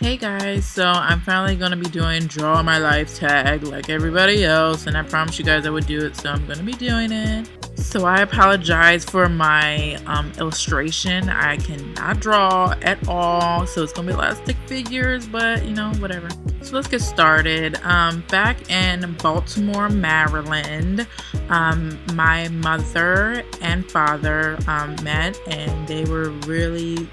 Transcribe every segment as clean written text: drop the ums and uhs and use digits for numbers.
Hey guys, so I'm finally going to be doing Draw My Life tag like everybody else, and I promised you guys I would do it, so I'm going to be doing it. So I apologize for my illustration. I cannot draw at all, so it's going to be a lot of stick figures, but whatever. So let's get started. Back in Baltimore, Maryland, my mother and father met, and they were really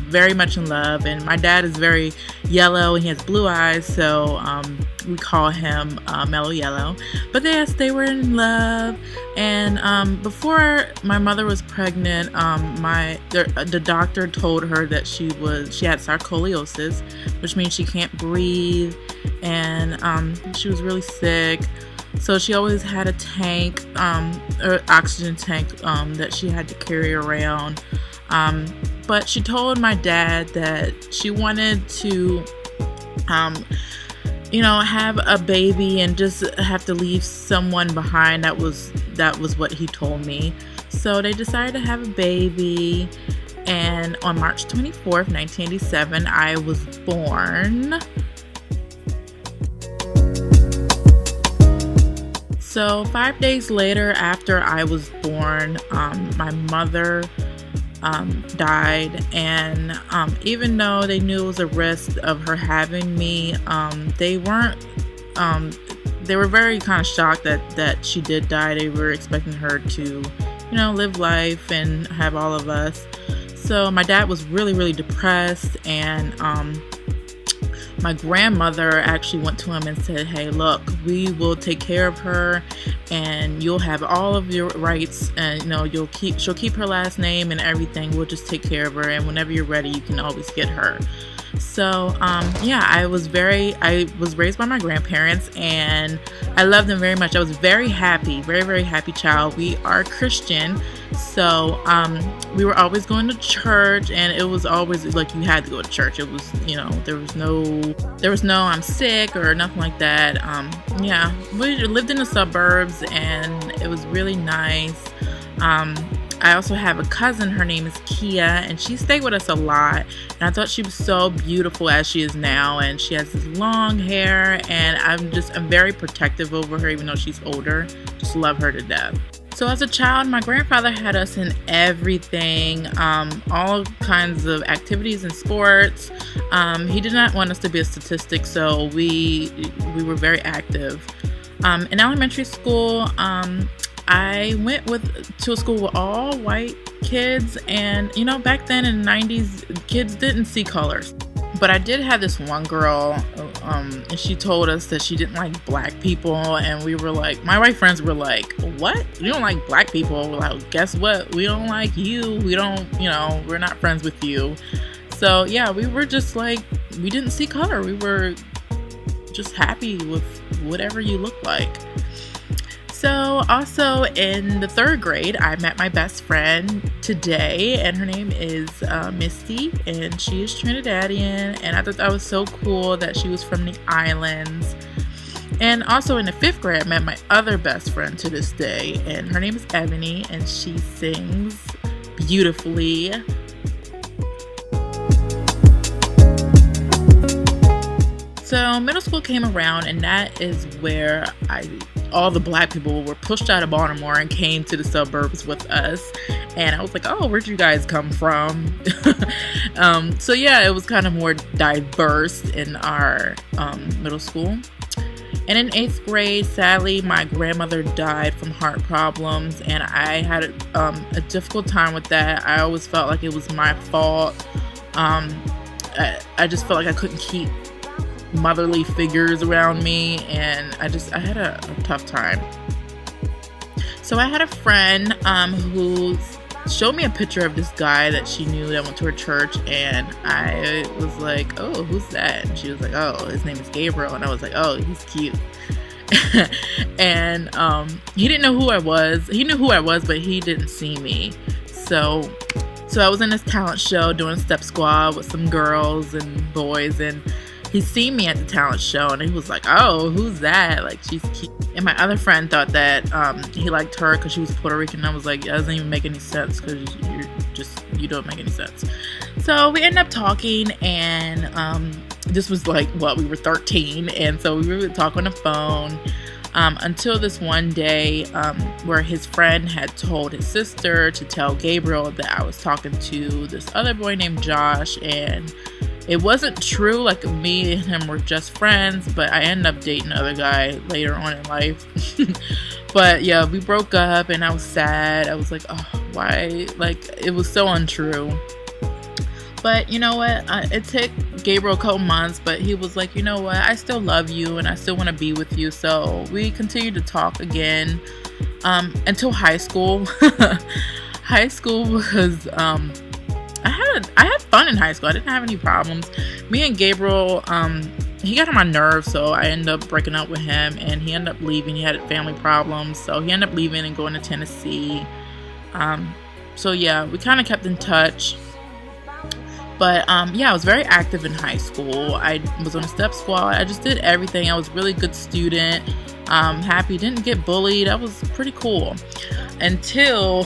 very much in love. And my dad is very yellow and he has blue eyes, so we call him Mellow Yellow. But yes, they were in love. And before my mother was pregnant, the doctor told her that she had sarcoidosis, which means she can't breathe, and she was really sick. So she always had a tank, or oxygen tank, that she had to carry around. But she told my dad that she wanted to, have a baby and just have to leave someone behind. That was what he told me. So they decided to have a baby. And on March 24th, 1987, I was born. So 5 days later, after I was born, my mother died, and even though they knew it was a risk of her having me, they were very kind of shocked that she did die. They were expecting her to live life and have all of us. So my dad was really, really depressed, and my grandmother actually went to him and said, "Hey, look, we will take care of her, and you'll have all of your rights, and she'll keep her last name and everything. We'll just take care of her, and whenever you're ready, you can always get her." So I was raised by my grandparents, and I loved them very much. I was very happy, very, very happy child. We are Christian, so we were always going to church, and it was always like you had to go to church. It was there was no I'm sick or nothing like that. We lived in the suburbs, and it was really nice. I also have a cousin. Her name is Kia, and she stayed with us a lot, and I thought she was so beautiful as she is now, and she has this long hair, and I'm very protective over her even though she's older. Just love her to death. So as a child, my grandfather had us in everything, all kinds of activities and sports. He did not want us to be a statistic, so we were very active. In elementary school, I went to a school with all white kids, and back then in the 90s, kids didn't see colors. But I did have this one girl, and she told us that she didn't like black people, and we were like, my white friends were like, "What? You don't like black people?" We're like, "Guess what? We don't like you. We don't, we're not friends with you." So yeah, we were just like, we didn't see color. We were just happy with whatever you look like. So also in the 3rd grade, I met my best friend today, and her name is Misty, and she is Trinidadian, and I thought that was so cool that she was from the islands. And also in the 5th grade, I met my other best friend to this day, and her name is Ebony, and she sings beautifully. So middle school came around, and that is where all the black people were pushed out of Baltimore and came to the suburbs with us. And I was like, "Oh, where'd you guys come from?" So yeah, it was kind of more diverse in our middle school. And in 8th grade, sadly, my grandmother died from heart problems, and I had a difficult time with that. I always felt like it was my fault. I just felt like I couldn't keep motherly figures around me, and I had a tough time. So I had a friend who showed me a picture of this guy that she knew that went to her church, and I was like, "Oh, who's that?" And she was like, "Oh, his name is Gabriel." And I was like, "Oh, he's cute." And he didn't know who I was. He knew who I was, but he didn't see me. So I was in this talent show doing step squad with some girls and boys, and he seen me at the talent show, and he was like, "Oh, who's that? Like, she's cute." And my other friend thought that he liked her because she was Puerto Rican. And I was like, "It doesn't even make any sense because you're you don't make any sense. So we ended up talking, and this was like, we were 13, and so we would talk on the phone until this one day where his friend had told his sister to tell Gabriel that I was talking to this other boy named Josh, and it wasn't true. Like, me and him were just friends, but I ended up dating another guy later on in life. But yeah, we broke up, and I was sad. I was like, oh, why? Like, it was so untrue. But you know what? It took Gabriel a couple months, but he was like, you know what? I still love you, and I still want to be with you. So we continued to talk again until high school. High school was I had fun in high school. I didn't have any problems. Me and Gabriel, he got on my nerves, so I ended up breaking up with him, and he ended up leaving. He had family problems, so he ended up leaving and going to Tennessee. So yeah, we kind of kept in touch. But yeah, I was very active in high school. I was on a step squad. I just did everything. I was a really good student. Happy, didn't get bullied. That was pretty cool. Until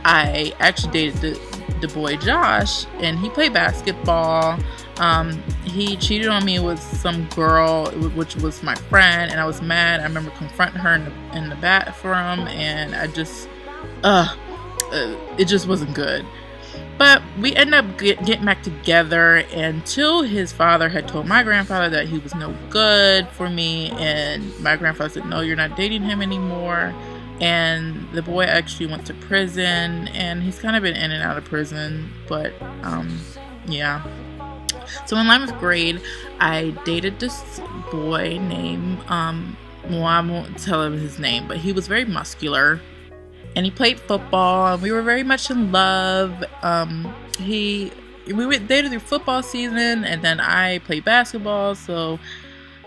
I actually dated the boy Josh, and he played basketball. He cheated on me with some girl, which was my friend, and I was mad. I remember confronting her in the bathroom, and I just, it just wasn't good. But we ended up getting back together until his father had told my grandfather that he was no good for me, and my grandfather said, no, you're not dating him anymore. And the boy actually went to prison, and he's kind of been in and out of prison. But yeah. So in 11th grade, I dated this boy named, I won't tell him his name, but he was very muscular. And he played football, and we were very much in love. We went dated through football season, and then I played basketball.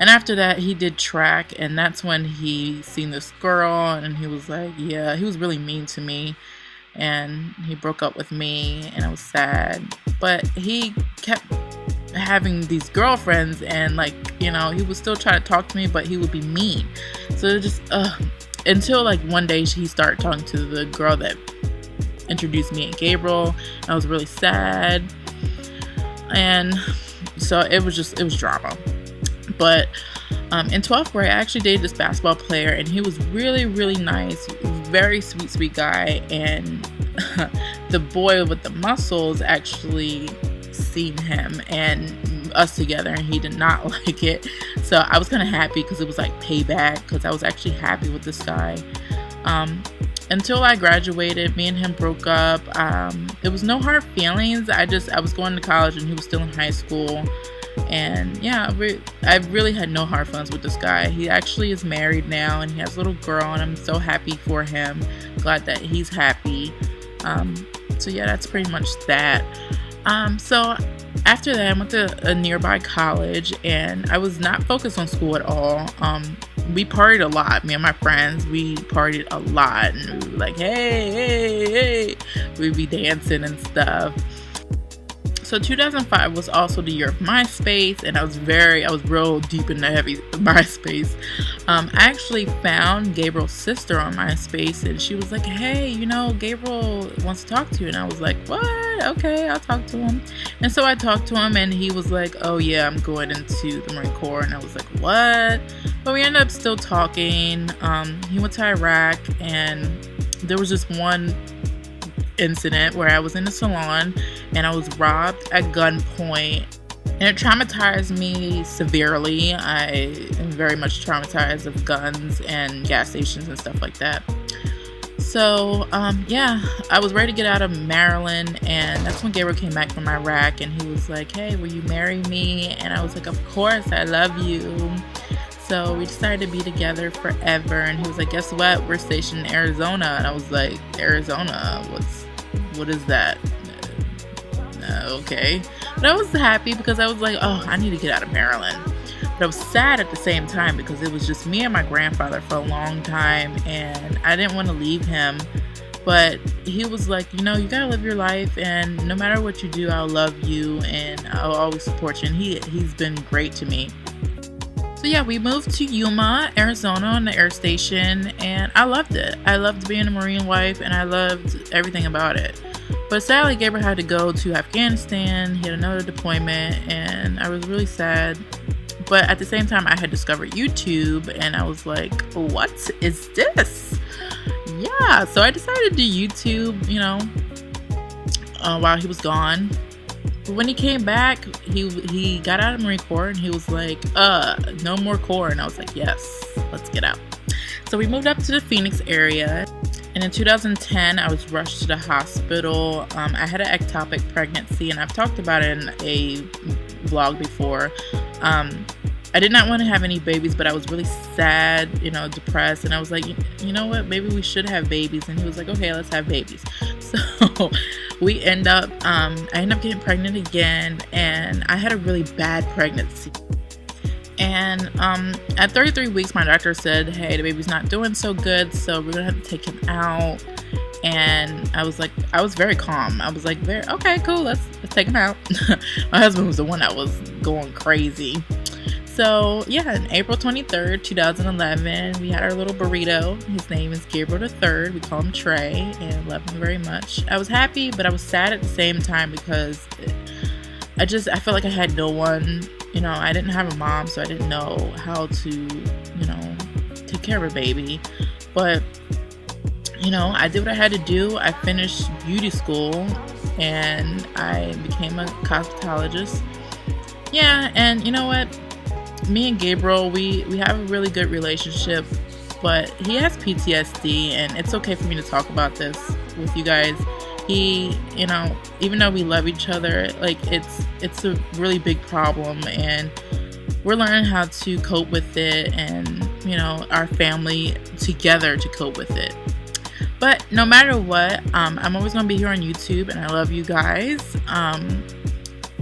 And after that, he did track, and that's when he seen this girl, and he was like, yeah, he was really mean to me, and he broke up with me, and I was sad. But he kept having these girlfriends, and like, you know, he would still try to talk to me, but he would be mean. So it just until like one day he started talking to the girl that introduced me and Gabriel. I was really sad, and so it was drama. But in 12th grade, I actually dated this basketball player, and he was really, really nice, very sweet guy. And the boy with the muscles actually seen him and us together, and he did not like it. So I was kind of happy, because it was like payback, because I was actually happy with this guy. Until I graduated, me and him broke up. There was no hard feelings. I was going to college, and he was still in high school. And yeah, I really had no hard feelings with this guy. He actually is married now, and he has a little girl, and I'm so happy for him. Glad that he's happy. So yeah, that's pretty much that. So after that, I went to a nearby college, and I was not focused on school at all. We partied a lot. Me and my friends, we partied a lot, and we were like, hey, we'd be dancing and stuff. So 2005 was also the year of MySpace, and I was real deep in the heavy MySpace. I actually found Gabriel's sister on MySpace, and she was like, hey, you know, Gabriel wants to talk to you. And I was like, what? Okay, I'll talk to him. And so I talked to him, and he was like, oh yeah, I'm going into the Marine Corps. And I was like, what? But we ended up still talking. He went to Iraq, and there was just one incident where I was in a salon, and I was robbed at gunpoint, and it traumatized me severely. I am very much traumatized of guns and gas stations and stuff like that. So yeah, I was ready to get out of Maryland, and that's when Gabriel came back from Iraq, and he was like, hey, will you marry me? And I was like, of course, I love you. So we decided to be together forever, and he was like, guess what, we're stationed in Arizona. And I was like, Arizona? What is that? Okay. But I was happy, because I was like, oh, I need to get out of Maryland. But I was sad at the same time, because it was just me and my grandfather for a long time, and I didn't want to leave him. But he was like, you know, you gotta live your life, and no matter what you do, I'll love you, and I'll always support you. And he's been great to me. So yeah, we moved to Yuma, Arizona, on the air station, and I loved it. I loved being a Marine wife, and I loved everything about it. But sadly, Gabriel had to go to Afghanistan. He had another deployment, and I was really sad. But at the same time, I had discovered YouTube, and I was like, what is this? Yeah, so I decided to do YouTube, while he was gone. But when he came back, he got out of Marine Corps, and he was like, no more Corps. And I was like, yes, let's get out. So we moved up to the Phoenix area. And in 2010, I was rushed to the hospital. I had an ectopic pregnancy, and I've talked about it in a vlog before. I did not want to have any babies, but I was really sad, depressed. And I was like, you know what? Maybe we should have babies. And he was like, okay, let's have babies. So I end up getting pregnant again. And I had a really bad pregnancy. And at 33 weeks, my doctor said, hey, the baby's not doing so good, so we're going to have to take him out. And I was very calm. I was like, okay, cool, let's take him out. My husband was the one that was going crazy. So, yeah, on April 23rd, 2011, we had our little burrito. His name is Gabriel III. We call him Trey, and love him very much. I was happy, but I was sad at the same time because I felt like I had no one. I didn't have a mom, so I didn't know how to, take care of a baby. But, I did what I had to do. I finished beauty school, and I became a cosmetologist. Yeah, and you know what? Me and Gabriel, we have a really good relationship, but he has PTSD, and it's okay for me to talk about this with you guys. He, even though we love each other, like it's a really big problem, and we're learning how to cope with it, and our family together to cope with it. But no matter what, I'm always gonna be here on YouTube, and I love you guys.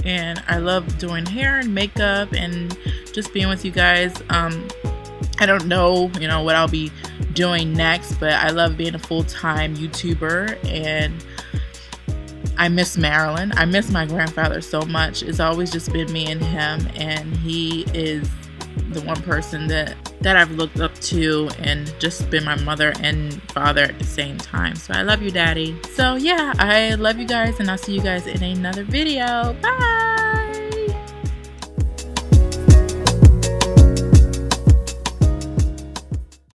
And I love doing hair and makeup and just being with you guys. I don't know, what I'll be doing next, but I love being a full-time YouTuber, and I miss Maryland. I miss my grandfather so much. It's always just been me and him, and he is the one person that I've looked up to and just been my mother and father at the same time. So I love you, Daddy. So yeah, I love you guys, and I'll see you guys in another video. Bye!